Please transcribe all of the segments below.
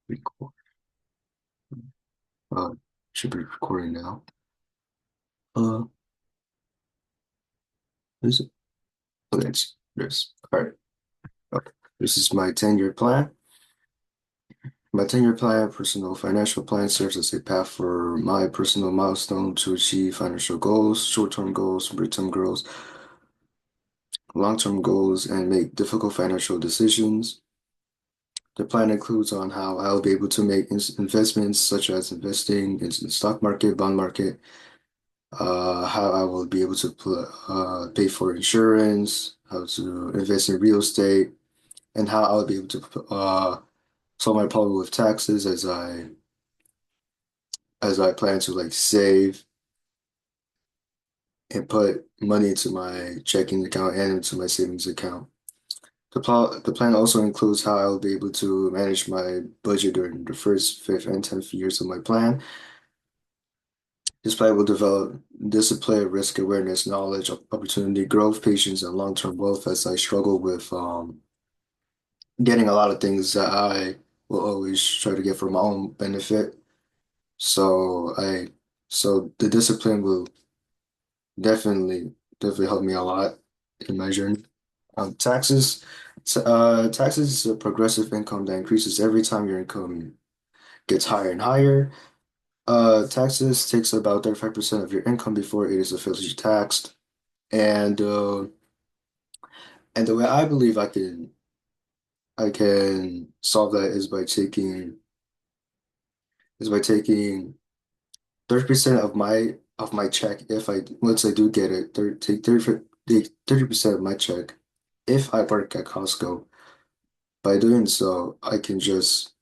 Record. Uh, should be recording now. Uh, is it? Okay, it's this. All right. Okay. This is my 10-year plan. My 10-year plan, personal financial plan, serves as a path for my personal milestone to achieve financial goals, short-term goals, midterm goals, long-term goals, and make difficult financial decisions. The plan includes on how I'll be able to make investments such as investing in the stock market, bond market, how I will be able to pay for insurance, how to invest in real estate, and how I'll be able to solve my problem with taxes as I plan to like save and put money into my checking account and into my savings account. The plan also includes how I'll be able to manage my budget during the first, fifth, and 10th years of my plan. This plan will develop discipline, risk awareness, knowledge, opportunity, growth, patience, and long-term wealth as I struggle with getting a lot of things that I will always try to get for my own benefit. So I so the discipline will definitely help me a lot in my journey. Taxes. Taxes is a progressive income that increases every time your income gets higher and higher. Taxes takes about 35% of your income before it is officially taxed. And uh, and the way I believe I can solve that is by taking 30% of my check if I once I do get it, take 30% of my check if I work at Costco. By doing so, I can just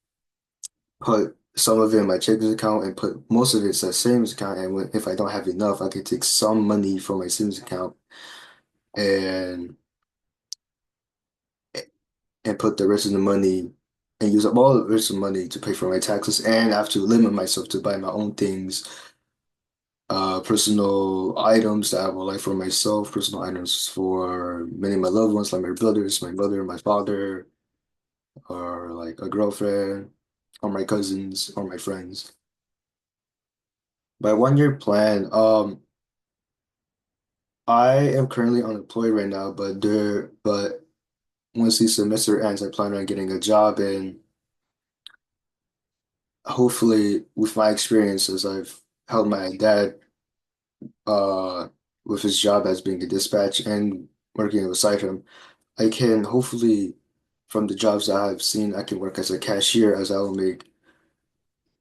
put some of it in my checking account and put most of it in a savings account. And if I don't have enough, I can take some money from my savings account and and put the rest of the money and use up all the rest of the money to pay for my taxes. And I have to limit myself to buy my own things, personal items that I would like for myself, personal items for many of my loved ones, like my brothers, my mother, my father, or like a girlfriend, or my cousins, or my friends. My 1-year plan, I am currently unemployed right now, but once the semester ends, I plan on getting a job and hopefully with my experiences, I've helped my dad uh with his job as being a dispatch and working beside him. I can hopefully from the jobs that I've seen, I can work as a cashier as I will make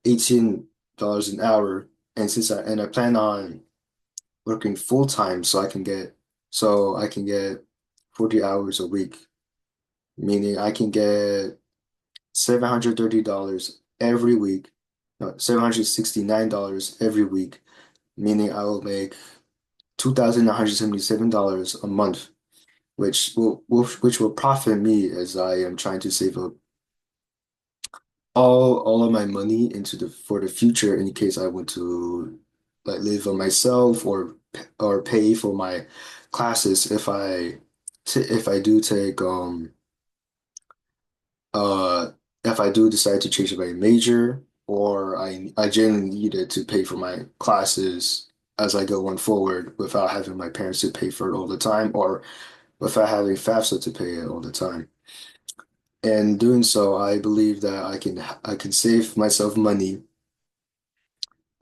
$18 an hour. And I plan on working full time so I can get 40 hours a week, meaning I can get $730 every week, no, $769 every week, meaning I will make $2,977 a month, which will profit me as I am trying to save up all of my money into the for the future in case I want to like live on myself or pay for my classes if I do take uh if I do decide to change my major or I genuinely need it to pay for my classes as I go on forward without having my parents to pay for it all the time or without having FAFSA to pay it all the time. And doing so, I believe that I can save myself money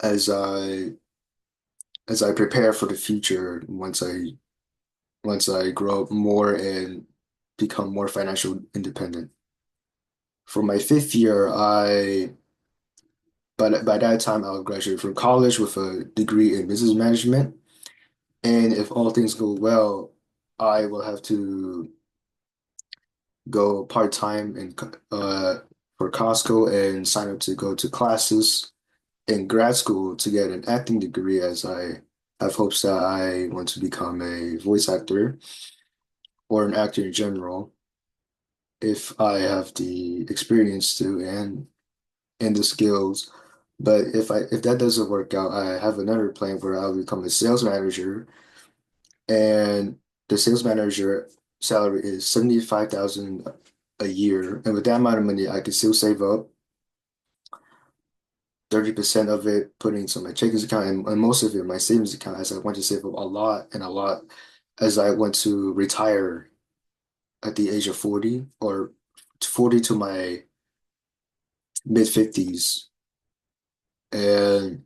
as I prepare for the future once I grow up more and become more financial independent. For my 5th year, by that time I'll graduate from college with a degree in business management. And if all things go well, I will have to go part-time for Costco and sign up to go to classes in grad school to get an acting degree as I have hopes that I want to become a voice actor or an actor in general if I have the experience to and the skills. But if that doesn't work out, I have another plan where I'll become a sales manager and the sales manager salary is 75,000 a year. And with that amount of money, I can still save up 30% of it put into my checking account and most of it my savings account as I want to save up a lot and a lot as I want to retire at the age of 40 or 40 to my mid 50s. And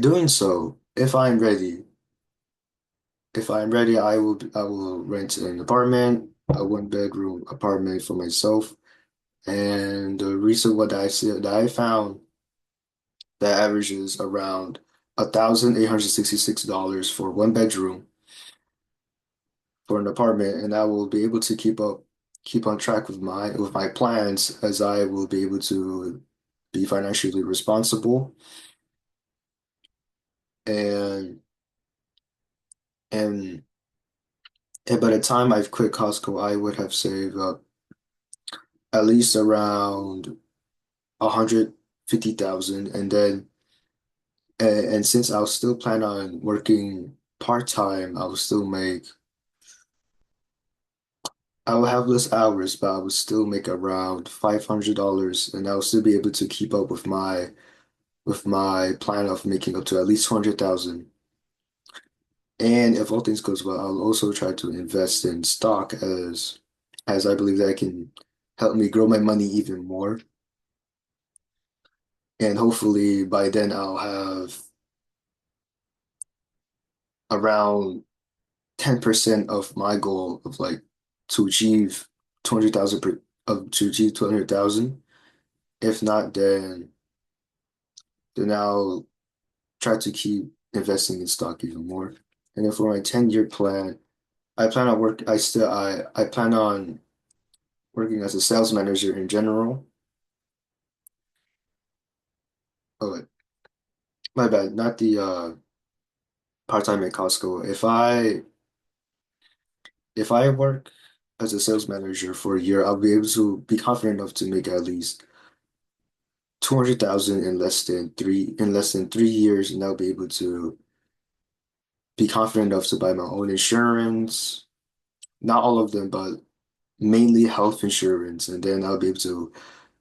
doing so, if I'm ready, I will rent an apartment, a one bedroom apartment for myself. And the reason what I said that I found that averages around $1,866 for one bedroom for an apartment, and I will be able to keep on track with my plans as I will be able to be financially responsible and and and by the time I've quit Costco, I would have saved up at least around 150,000, and then and since I'll still plan on working part-time, I will have less hours, but I will still make around $500, and I'll still be able to keep up with my plan of making up to at least 200,000. And if all things goes well, I'll also try to invest in stock as I believe that can help me grow my money even more. And hopefully by then I'll have around 10% of my goal of like to achieve 200,000 to achieve 200,000. If not, then I'll try to keep investing in stock even more. And then for my 10-year plan, I plan on working as a sales manager in general. Oh, wait, my bad, not the part-time at Costco. If I work as a sales manager for a year, I'll be able to be confident enough to make at least 200,000 in less than 3 years, and I'll be able to be confident enough to buy my own insurance. Not all of them, but mainly health insurance, and then I'll be able to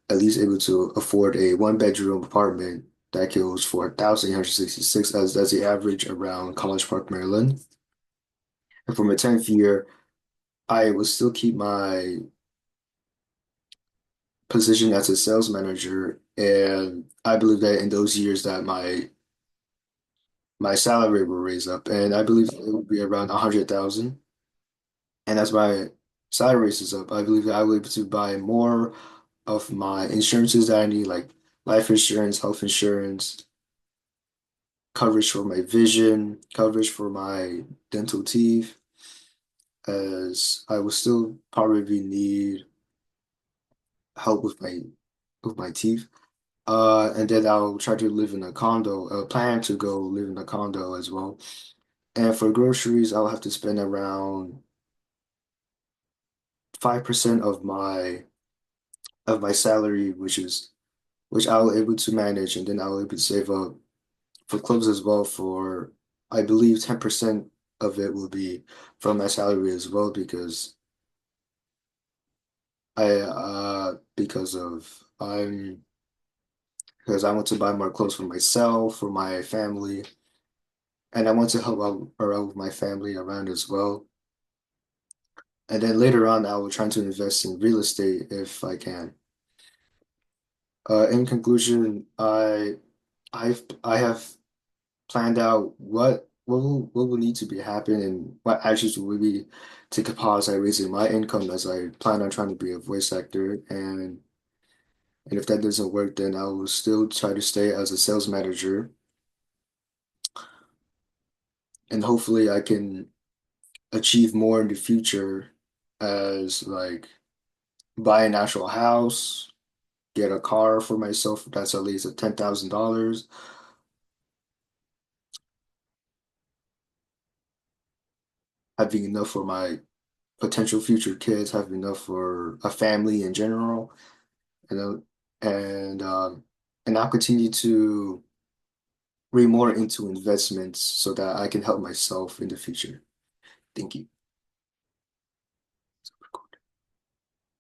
at least able to afford a one bedroom apartment that goes for 1,866 as that's the average around College Park, Maryland. And for my 10th year, I will still keep my position as a sales manager, and I believe that in those years that my salary will raise up, and I believe it will be around 100,000. And as my salary raises up, I believe that I will be able to buy more of my insurances that I need, like life insurance, health insurance, coverage for my vision, coverage for my dental teeth, as I will still probably need help with my teeth. And then I'll try to live in a condo, plan to go live in a condo as well. And for groceries, I'll have to spend around 5% of my salary, which I was able to manage, and then I was able to save up for clothes as well for I believe 10% of it will be from my salary as well because of because I want to buy more clothes for myself, for my family, and I want to help out around with my family around as well. And then later on, I will try to invest in real estate if I can. In conclusion, I have planned out what will need to be happen and what actions will be taken pause I raising my income as I plan on trying to be a voice actor and if that doesn't work then I will still try to stay as a sales manager and hopefully I can achieve more in the future as like buy an actual house, get a car for myself that's at least at $10,000, having enough for my potential future kids, having enough for a family in general, you know, and I'll continue to read more into investments so that I can help myself in the future. Thank you.